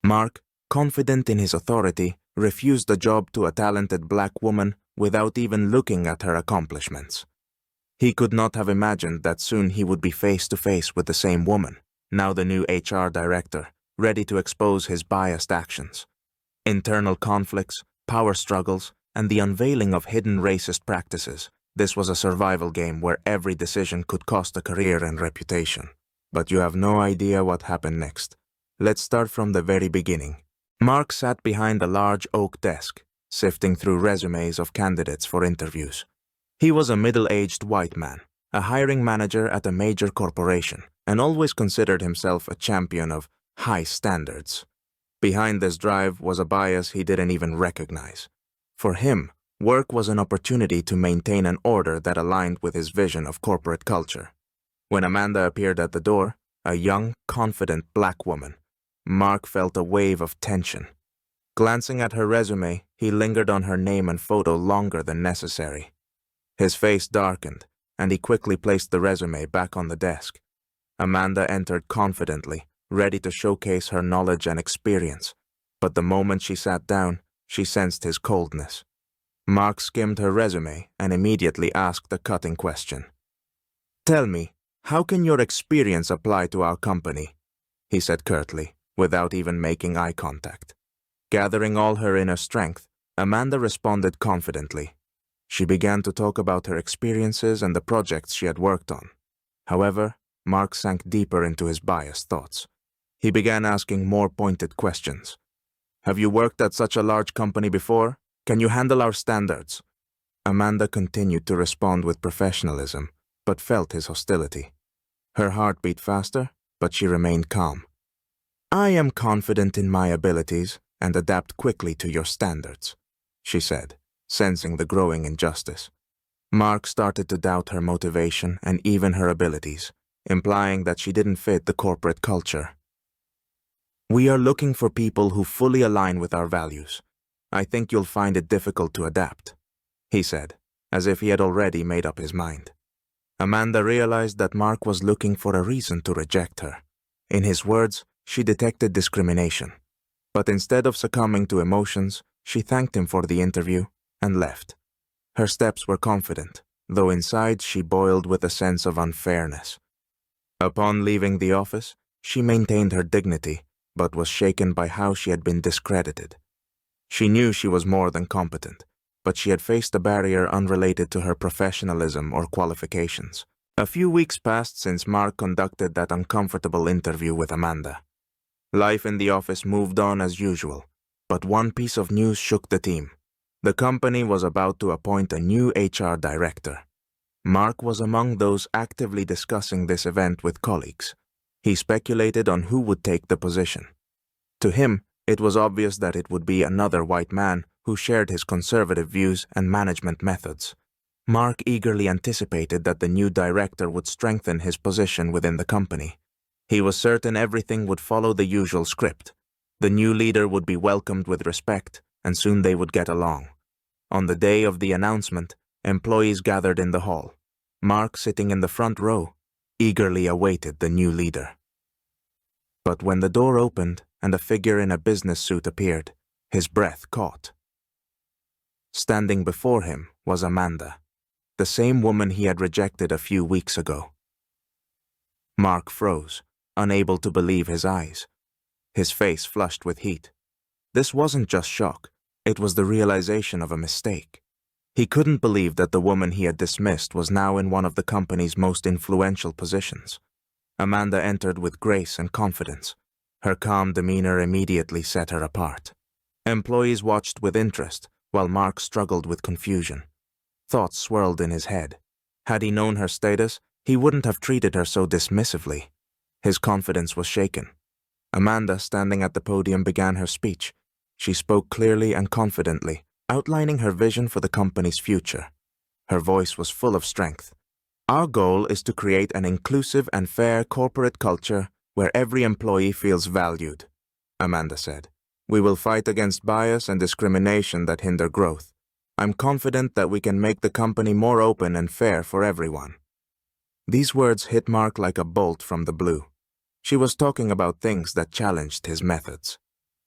Mark, confident in his authority, refused the job to a talented black woman without even looking at her accomplishments. He could not have imagined that soon he would be face to face with the same woman, now the new HR director, ready to expose his biased actions. Internal conflicts, power struggles, and the unveiling of hidden racist practices. This was a survival game where every decision could cost a career and reputation. But you have no idea what happened next. Let's start from the very beginning. Mark sat behind a large oak desk, sifting through resumes of candidates for interviews. He was a middle-aged white man, a hiring manager at a major corporation, and always considered himself a champion of high standards. Behind this drive was a bias he didn't even recognize. For him, work was an opportunity to maintain an order that aligned with his vision of corporate culture. When Amanda appeared at the door, a young, confident black woman, Mark felt a wave of tension. Glancing at her resume, he lingered on her name and photo longer than necessary. His face darkened, and he quickly placed the resume back on the desk. Amanda entered confidently, ready to showcase her knowledge and experience. But the moment she sat down, she sensed his coldness. Mark skimmed her resume and immediately asked a cutting question. "Tell me, how can your experience apply to our company?" he said curtly, without even making eye contact. Gathering all her inner strength, Amanda responded confidently. She began to talk about her experiences and the projects she had worked on. However, Mark sank deeper into his biased thoughts. He began asking more pointed questions. "Have you worked at such a large company before? Can you handle our standards?" Amanda continued to respond with professionalism, but felt his hostility. Her heart beat faster, but she remained calm. "I am confident in my abilities and adapt quickly to your standards," she said, sensing the growing injustice. Mark started to doubt her motivation and even her abilities, implying that she didn't fit the corporate culture. "We are looking for people who fully align with our values. I think you'll find it difficult to adapt," he said, as if he had already made up his mind. Amanda realized that Mark was looking for a reason to reject her. In his words, she detected discrimination. But instead of succumbing to emotions, she thanked him for the interview and left. Her steps were confident, though inside she boiled with a sense of unfairness. Upon leaving the office, she maintained her dignity, but was shaken by how she had been discredited. She knew she was more than competent, but she had faced a barrier unrelated to her professionalism or qualifications. A few weeks passed since Mark conducted that uncomfortable interview with Amanda. Life in the office moved on as usual, but one piece of news shook the team. The company was about to appoint a new HR director. Mark was among those actively discussing this event with colleagues. He speculated on who would take the position. To him, it was obvious that it would be another white man who shared his conservative views and management methods. Mark eagerly anticipated that the new director would strengthen his position within the company. He was certain everything would follow the usual script. The new leader would be welcomed with respect, and soon they would get along. On the day of the announcement, employees gathered in the hall. Mark, sitting in the front row, eagerly awaited the new leader. But when the door opened and a figure in a business suit appeared, his breath caught. Standing before him was Amanda, the same woman he had rejected a few weeks ago. Mark froze, unable to believe his eyes. His face flushed with heat. This wasn't just shock, it was the realization of a mistake. He couldn't believe that the woman he had dismissed was now in one of the company's most influential positions. Amanda entered with grace and confidence. Her calm demeanor immediately set her apart. Employees watched with interest, while Mark struggled with confusion. Thoughts swirled in his head. Had he known her status, he wouldn't have treated her so dismissively. His confidence was shaken. Amanda, standing at the podium, began her speech. She spoke clearly and confidently, outlining her vision for the company's future. Her voice was full of strength. "Our goal is to create an inclusive and fair corporate culture where every employee feels valued," Amanda said. "We will fight against bias and discrimination that hinder growth. I'm confident that we can make the company more open and fair for everyone." These words hit Mark like a bolt from the blue. She was talking about things that challenged his methods.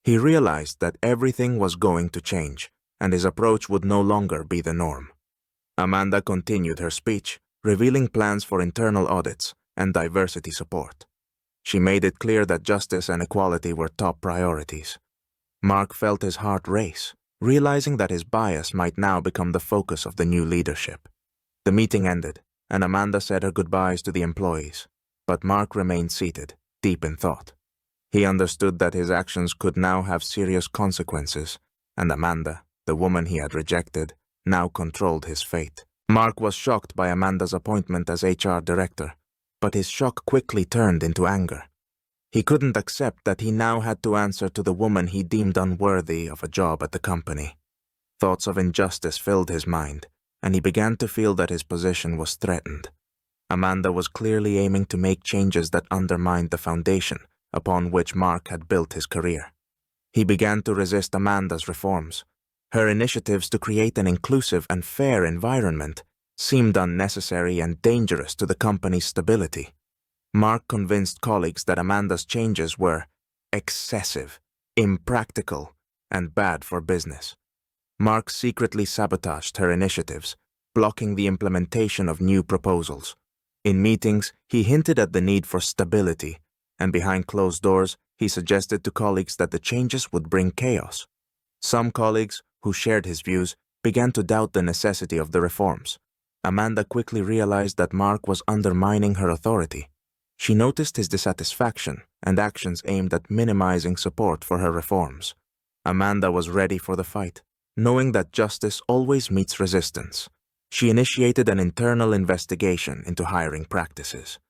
He realized that everything was going to change, and his approach would no longer be the norm. Amanda continued her speech, revealing plans for internal audits and diversity support. She made it clear that justice and equality were top priorities. Mark felt his heart race, realizing that his bias might now become the focus of the new leadership. The meeting ended, and Amanda said her goodbyes to the employees, but Mark remained seated, deep in thought. He understood that his actions could now have serious consequences, and Amanda, the woman he had rejected, now controlled his fate. Mark was shocked by Amanda's appointment as HR director, but his shock quickly turned into anger. He couldn't accept that he now had to answer to the woman he deemed unworthy of a job at the company. Thoughts of injustice filled his mind, and he began to feel that his position was threatened. Amanda was clearly aiming to make changes that undermined the foundation upon which Mark had built his career. He began to resist Amanda's reforms. Her initiatives to create an inclusive and fair environment seemed unnecessary and dangerous to the company's stability. Mark convinced colleagues that Amanda's changes were excessive, impractical, and bad for business. Mark secretly sabotaged her initiatives, blocking the implementation of new proposals. In meetings, he hinted at the need for stability, and behind closed doors, he suggested to colleagues that the changes would bring chaos. Some colleagues, who shared his views, began to doubt the necessity of the reforms. Amanda quickly realized that Mark was undermining her authority. She noticed his dissatisfaction and actions aimed at minimizing support for her reforms. Amanda was ready for the fight, knowing that justice always meets resistance. She initiated an internal investigation into hiring practices.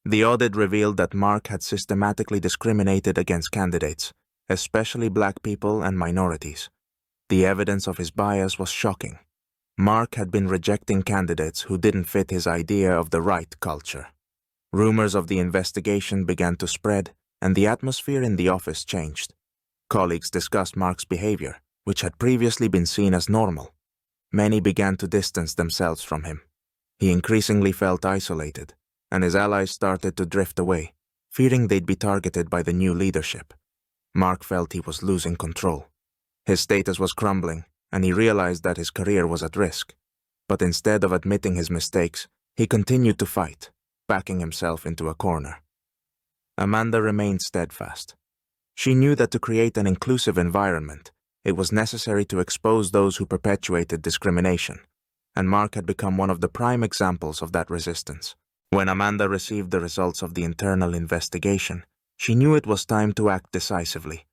The audit revealed that Mark had systematically discriminated against candidates, especially black people and minorities. The evidence of his bias was shocking. Mark had been rejecting candidates who didn't fit his idea of the right culture. Rumors of the investigation began to spread, and the atmosphere in the office changed. Colleagues discussed Mark's behavior, which had previously been seen as normal. Many began to distance themselves from him. He increasingly felt isolated, and his allies started to drift away, fearing they'd be targeted by the new leadership. Mark felt he was losing control. His status was crumbling, and he realized that his career was at risk. But instead of admitting his mistakes, he continued to fight, backing himself into a corner. Amanda remained steadfast. She knew that to create an inclusive environment, it was necessary to expose those who perpetuated discrimination, and Mark had become one of the prime examples of that resistance. When Amanda received the results of the internal investigation, she knew it was time to act decisively.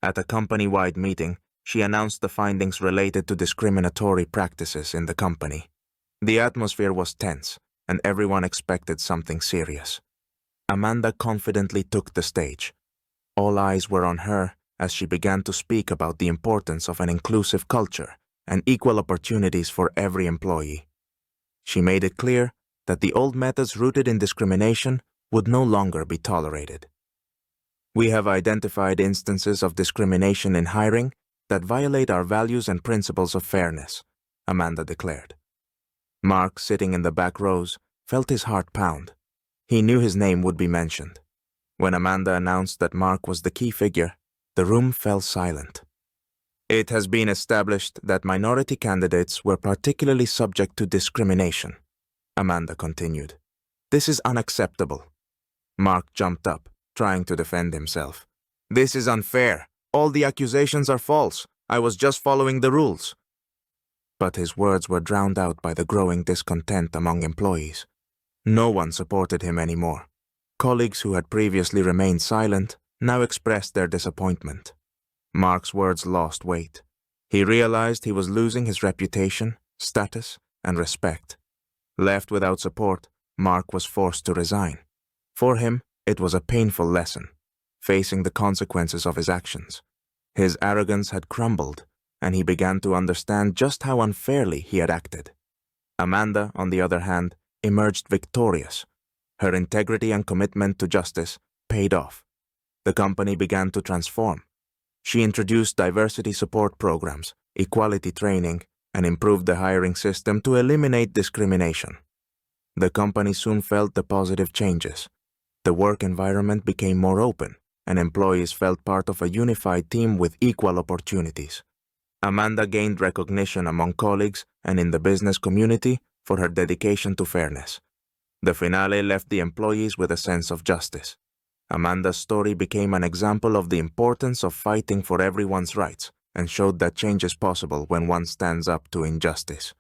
At a company-wide meeting, she announced the findings related to discriminatory practices in the company. The atmosphere was tense, and everyone expected something serious. Amanda confidently took the stage. All eyes were on her as she began to speak about the importance of an inclusive culture and equal opportunities for every employee. She made it clear that the old methods rooted in discrimination would no longer be tolerated. We have identified instances of discrimination in hiring that violate our values and principles of fairness, Amanda declared. Mark, sitting in the back rows, felt his heart pound. He knew his name would be mentioned. When Amanda announced that Mark was the key figure, the room fell silent. It has been established that minority candidates were particularly subject to discrimination, Amanda continued. This is unacceptable. Mark jumped up, trying to defend himself. This is unfair. All the accusations are false. I was just following the rules. But his words were drowned out by the growing discontent among employees. No one supported him anymore. Colleagues who had previously remained silent now expressed their disappointment. Mark's words lost weight. He realized he was losing his reputation, status, and respect. Left without support, Mark was forced to resign. For him, it was a painful lesson, facing the consequences of his actions. His arrogance had crumbled, and he began to understand just how unfairly he had acted. Amanda, on the other hand, emerged victorious. Her integrity and commitment to justice paid off. The company began to transform. She introduced diversity support programs, equality training, and improved the hiring system to eliminate discrimination. The company soon felt the positive changes. The work environment became more open, and employees felt part of a unified team with equal opportunities. Amanda gained recognition among colleagues and in the business community for her dedication to fairness. The finale left the employees with a sense of justice. Amanda's story became an example of the importance of fighting for everyone's rights and showed that change is possible when one stands up to injustice.